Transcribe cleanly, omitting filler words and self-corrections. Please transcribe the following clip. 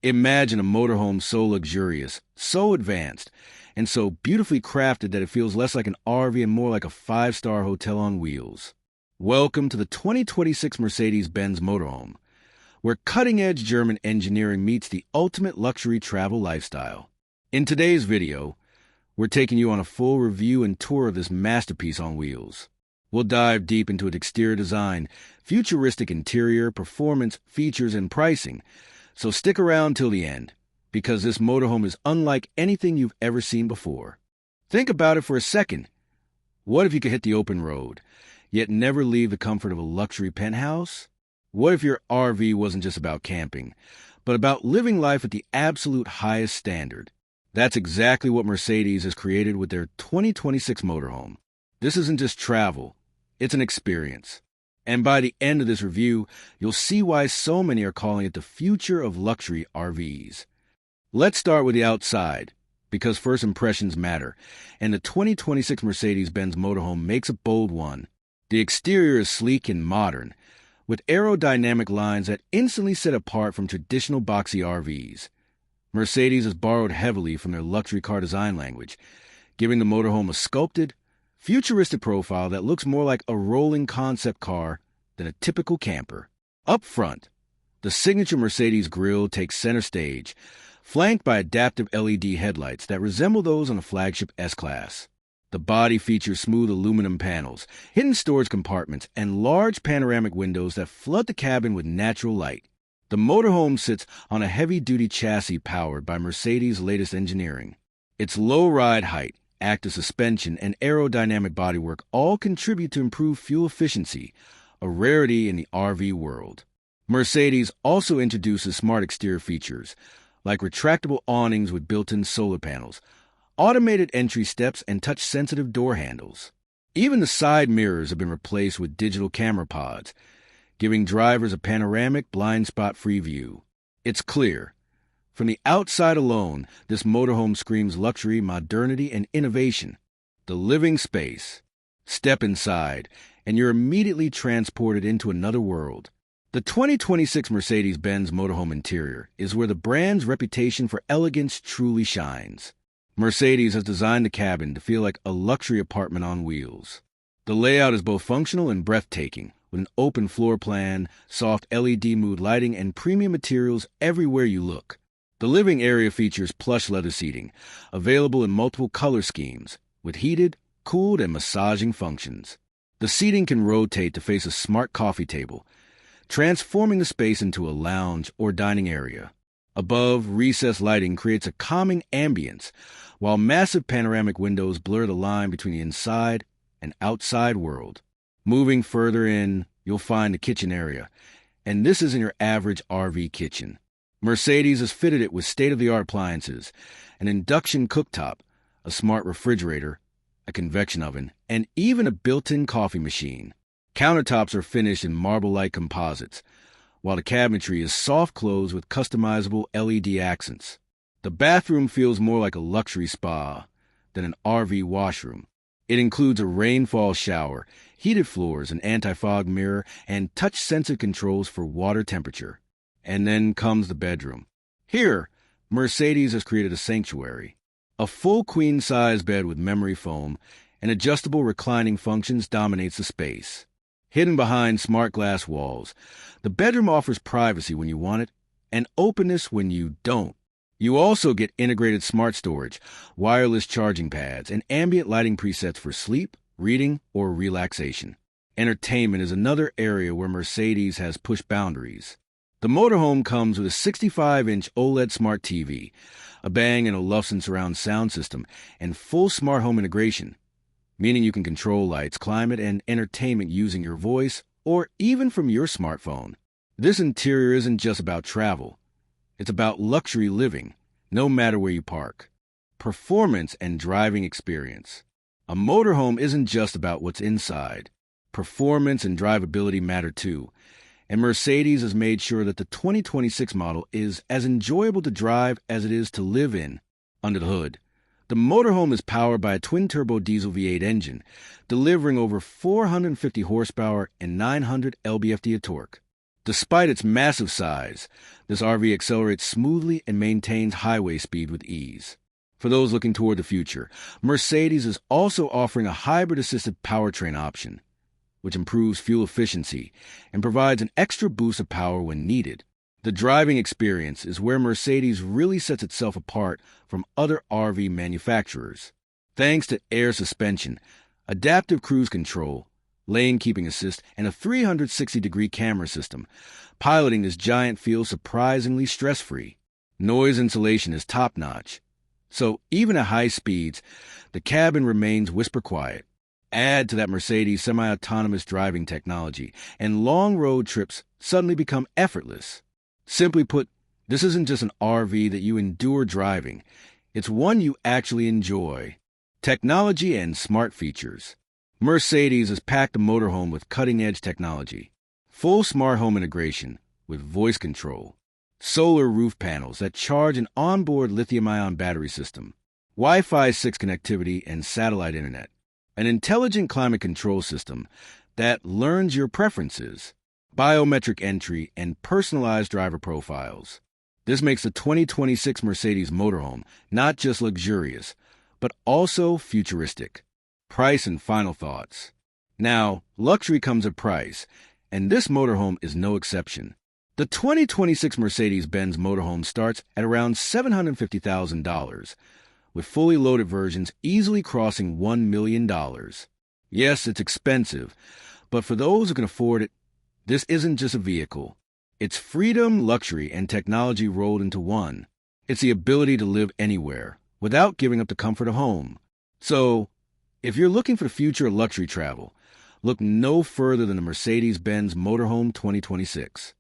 Imagine a motorhome so luxurious, so advanced, and so beautifully crafted that it feels less like an RV and more like a five-star hotel on wheels. Welcome to the 2026 Mercedes Benz Motorhome, where cutting-edge German engineering meets the ultimate luxury travel lifestyle. In today's video, we're taking you on a full review and tour of this masterpiece on wheels. We'll dive deep into its exterior design, futuristic interior, performance, features, and pricing. So stick around till the end, because this motorhome is unlike anything you've ever seen before. Think about it for a second. What if you could hit the open road, yet never leave the comfort of a luxury penthouse? What if your RV wasn't just about camping, but about living life at the absolute highest standard? That's exactly what Mercedes has created with their 2026 motorhome. This isn't just travel, it's an experience. And by the end of this review, you'll see why so many are calling it the future of luxury RVs. Let's start with the outside, because first impressions matter, and the 2026 Mercedes Benz Motorhome makes a bold one. The exterior is sleek and modern, with aerodynamic lines that instantly set apart from traditional boxy RVs. Mercedes has borrowed heavily from their luxury car design language, giving the motorhome a sculpted, futuristic profile that looks more like a rolling concept car than a typical camper. Up front, the signature Mercedes grille takes center stage, flanked by adaptive LED headlights that resemble those on a flagship S-Class. The body features smooth aluminum panels, hidden storage compartments, and large panoramic windows that flood the cabin with natural light. The motorhome sits on a heavy-duty chassis powered by Mercedes' latest engineering. Its low ride height, active suspension, and aerodynamic bodywork all contribute to improved fuel efficiency, a rarity in the RV world. Mercedes also introduces smart exterior features, like retractable awnings with built-in solar panels, automated entry steps, and touch-sensitive door handles. Even the side mirrors have been replaced with digital camera pods, giving drivers a panoramic, blind spot-free view. It's clear. From the outside alone, this motorhome screams luxury, modernity, and innovation. The living space. Step inside, and you're immediately transported into another world. The 2026 Mercedes Benz Motorhome interior is where the brand's reputation for elegance truly shines. Mercedes has designed the cabin to feel like a luxury apartment on wheels. The layout is both functional and breathtaking, with an open floor plan, soft LED mood lighting, and premium materials everywhere you look. The living area features plush leather seating, available in multiple color schemes, with heated, cooled, and massaging functions. The seating can rotate to face a smart coffee table, transforming the space into a lounge or dining area. Above, recessed lighting creates a calming ambience, while massive panoramic windows blur the line between the inside and outside world. Moving further in, you'll find the kitchen area, and this isn't your average RV kitchen. Mercedes has fitted it with state-of-the-art appliances, an induction cooktop, a smart refrigerator, a convection oven, and even a built-in coffee machine. Countertops are finished in marble-like composites, while the cabinetry is soft-closed with customizable LED accents. The bathroom feels more like a luxury spa than an RV washroom. It includes a rainfall shower, heated floors, an anti-fog mirror, and touch-sensor controls for water temperature. And then comes the bedroom. Here, Mercedes has created a sanctuary. A full queen-size bed with memory foam and adjustable reclining functions dominates the space. Hidden behind smart glass walls, the bedroom offers privacy when you want it and openness when you don't. You also get integrated smart storage, wireless charging pads, and ambient lighting presets for sleep, reading, or relaxation. Entertainment is another area where Mercedes has pushed boundaries. The motorhome comes with a 65-inch OLED smart TV, a Bang & Olufsen surround sound system, and full smart home integration, meaning you can control lights, climate, and entertainment using your voice or even from your smartphone. This interior isn't just about travel. It's about luxury living, no matter where you park. Performance and driving experience. A motorhome isn't just about what's inside. Performance and drivability matter too. And Mercedes has made sure that the 2026 model is as enjoyable to drive as it is to live in. Under the hood, the motorhome is powered by a twin-turbo diesel V8 engine, delivering over 450 horsepower and 900 lb-ft of torque. Despite its massive size, this RV accelerates smoothly and maintains highway speed with ease. For those looking toward the future, Mercedes is also offering a hybrid-assisted powertrain option, which improves fuel efficiency and provides an extra boost of power when needed. The driving experience is where Mercedes really sets itself apart from other RV manufacturers. Thanks to air suspension, adaptive cruise control, lane keeping assist, and a 360-degree camera system, piloting this giant feels surprisingly stress-free. Noise insulation is top-notch, so even at high speeds, the cabin remains whisper-quiet. Add to that Mercedes semi-autonomous driving technology, and long road trips suddenly become effortless. Simply put, this isn't just an RV that you endure driving. It's one you actually enjoy. Technology and smart features. Mercedes has packed the motorhome with cutting-edge technology. Full smart home integration with voice control. Solar roof panels that charge an onboard lithium-ion battery system. Wi-Fi 6 connectivity and satellite internet. An intelligent climate control system that learns your preferences. Biometric entry and personalized driver profiles. This makes the 2026 Mercedes Motorhome not just luxurious, but also futuristic. Price and final thoughts. Now, luxury comes at price, and this motorhome is no exception. The 2026 Mercedes Benz Motorhome starts at around $750,000, with fully loaded versions easily crossing $1 million. Yes, it's expensive, but for those who can afford it, this isn't just a vehicle. It's freedom, luxury, and technology rolled into one. It's the ability to live anywhere without giving up the comfort of home. So, if you're looking for the future of luxury travel, look no further than the Mercedes Benz Motorhome 2026.